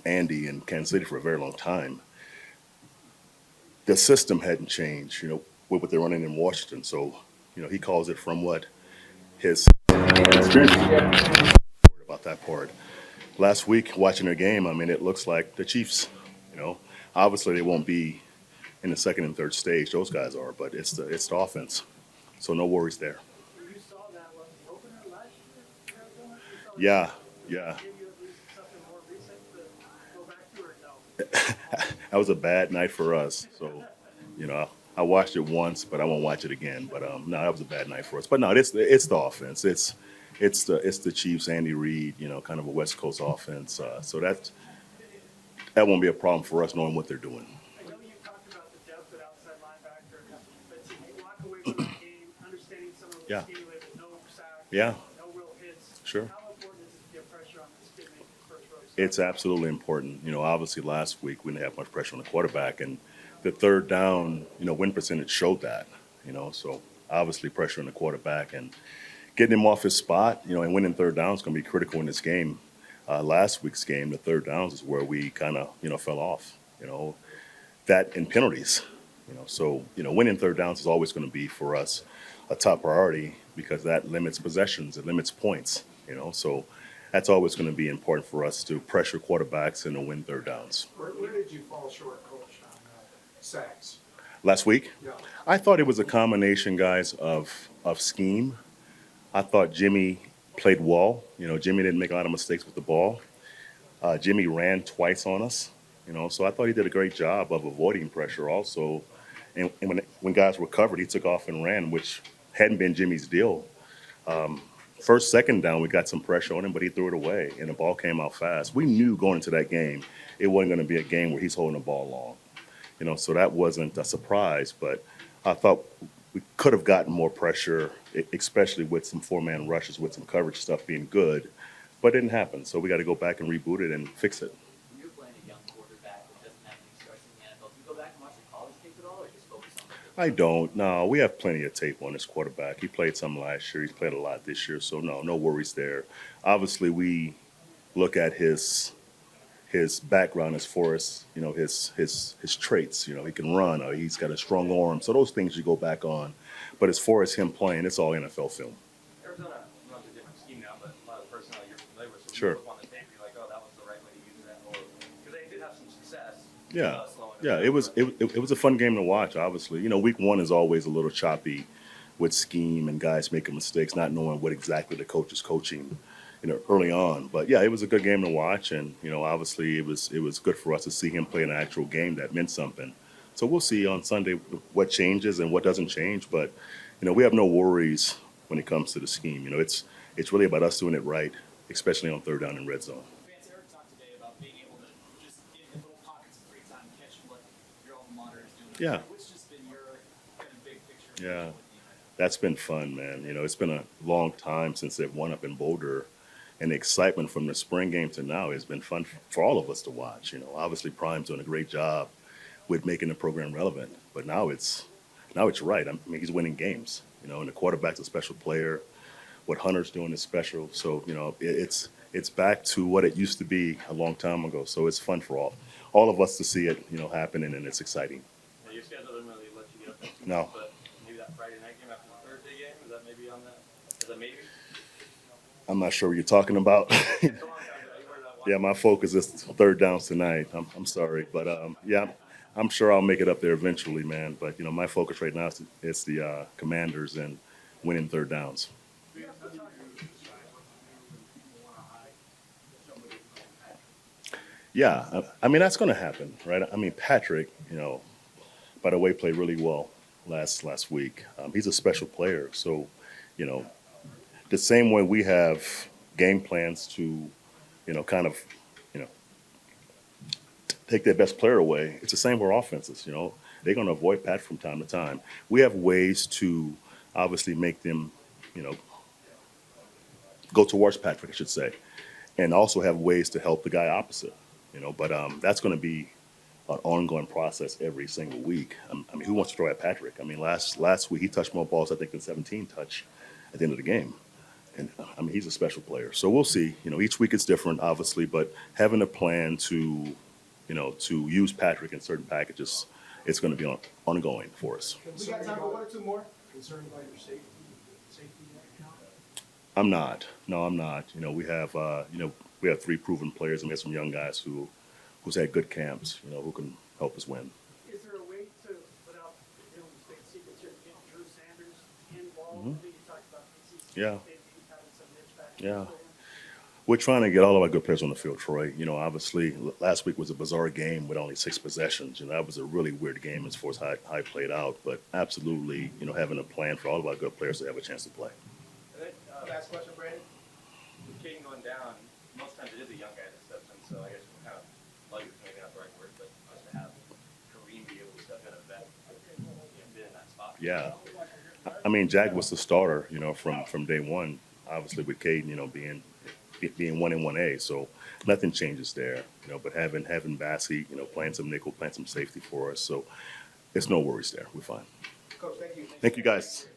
Andy in Kansas City for a very long time, the system hadn't changed, with what they're running in Washington. So, he calls it from what his experience about that part. Last week, watching their game, I mean, it looks like the Chiefs, you know. Obviously, they won't be in the second and third stage. Those guys are, but it's the offense. So no worries there. You saw that was the opener last year, Arizona. You saw the Yeah, game. Did yeah. it give you at least something more recent to go back to, or no? That was a bad night for us. So, I watched it once, but I won't watch it again. But no, that was a bad night for us. But no, it's the offense. It's the Chiefs, Andy Reid. Kind of a West Coast offense. So that won't be a problem for us knowing what they're doing. I know you talked about the depth at outside linebacker, but to walk away from that game, understanding some of the Yeah, scheme, with no sacks, yeah, no real hits. sure. How important is it to get pressure on this kid making first row It's start? absolutely important. Obviously last week we didn't have much pressure on the quarterback, and the third down, win percentage showed that. So obviously pressure on the quarterback and getting him off his spot, and winning third down is going to be critical in this game. Last week's game, the third downs is where we kind of, fell off. That and penalties. So winning third downs is always going to be for us a top priority because that limits possessions, it limits points. So that's always going to be important for us to pressure quarterbacks and to win third downs. Where did you fall short, Coach, on sacks? Last week, Yeah. I thought it was a combination, guys, of scheme. I thought Jimmy played well. Jimmy didn't make a lot of mistakes with the ball. Jimmy ran twice on us. So I thought he did a great job of avoiding pressure also. And when guys were covered, he took off and ran, which hadn't been Jimmy's deal. First, second down, we got some pressure on him, but he threw it away, and the ball came out fast. We knew going into that game, it wasn't going to be a game where he's holding the ball long. So that wasn't a surprise, but I thought we could have gotten more pressure, especially with some four-man rushes, with some coverage stuff being good, but it didn't happen. So we got to go back and reboot it and fix it. When you're playing a young quarterback that doesn't have any starts in the NFL, do you go back and watch the college tape at all, or just focus on the I don't. No, we have plenty of tape on this quarterback. He played some last year. He's played a lot this year, so no worries there. Obviously, we look at his background as far as his traits. He can run, or he's got a strong arm. So those things you go back on. But as far as him playing, it's all NFL film. Arizona runs a different scheme now, but a lot of personnel you're familiar with. So Sure. you look on the tape, you're like, oh, that was the right way to use that, or because they did have some success. Yeah, Slowing it yeah. down. It was a fun game to watch. Obviously, week one is always a little choppy with scheme and guys making mistakes, not knowing what exactly the coach is coaching. Early on, but yeah, it was a good game to watch, and obviously it was good for us to see him play an actual game that meant something. So we'll see on Sunday what changes and what doesn't change, but we have no worries when it comes to the scheme. It's really about us doing it right, especially on third down and red zone. Vance, Eric talked today about being able to just get in little pockets of free time, catch what your alma mater is doing. Yeah. What's just been your kind of big picture? Yeah. Vision with the defense? That's been fun, man. It's been a long time since they've won up in Boulder, and the excitement from the spring game to now has been fun for all of us to watch. Obviously Prime's doing a great job with making the program relevant, but now it's right. I mean, he's winning games. And the quarterback's a special player. What Hunter's doing is special. So it's back to what it used to be a long time ago. So it's fun for all of us to see it happening, and it's exciting. Yeah, your schedule doesn't really let you get up there too No. much, but maybe that Friday night game after the Thursday game, is that maybe on that? Is that maybe? I'm not sure what you're talking about. It's a long time ago. You were that one. Yeah, my focus is third downs tonight. I'm sorry, but yeah, I'm sure I'll make it up there eventually, man. But my focus right now is the Commanders and winning third downs. Yeah, I mean that's going to happen, right? I mean Patrick, by the way, played really well last week. He's a special player, so you know the same way we have game plans to, kind of, you know, take their best player away. It's the same for offenses. They're going to avoid Pat from time to time. We have ways to obviously make them, you know, go towards Patrick, I should say, and also have ways to help the guy opposite. But that's going to be an ongoing process every single week. I mean, who wants to throw at Patrick? I mean, last week he touched more balls, I think, than 17 touch at the end of the game. And I mean, he's a special player. So we'll see. You know, each week it's different, obviously, but having a plan to, to use Patrick in certain packages, it's going to be ongoing for us. We got time for one or two more? Concerned about your safety right now? I'm not. No, I'm not. We have 3 proven players, and we have some young guys who's had good camps, who can help us win. Is there a way to, without state secrets here, get Drew Sanders involved? I think you talked about PCC, Yeah. maybe having some niche back. Yeah. We're trying to get all of our good players on the field, Troy. Obviously, last week was a bizarre game with only 6 possessions. That was a really weird game as far as how it played out. But absolutely, having a plan for all of our good players to have a chance to play. And then, Last question, Brandon? with Caden going down, most times it is a young guy that steps in, so I guess we're kind of lucky, maybe not the right word, but us to have Kareem be able to step in a vet, been in that spot. Yeah. I mean, Jag was the starter, from day one, obviously with Caden, being 1 and 1A. So nothing changes there, but having Bassey, playing some nickel, playing some safety for us. So it's no worries there. We're fine. Coach, thank you. Thank you, guys.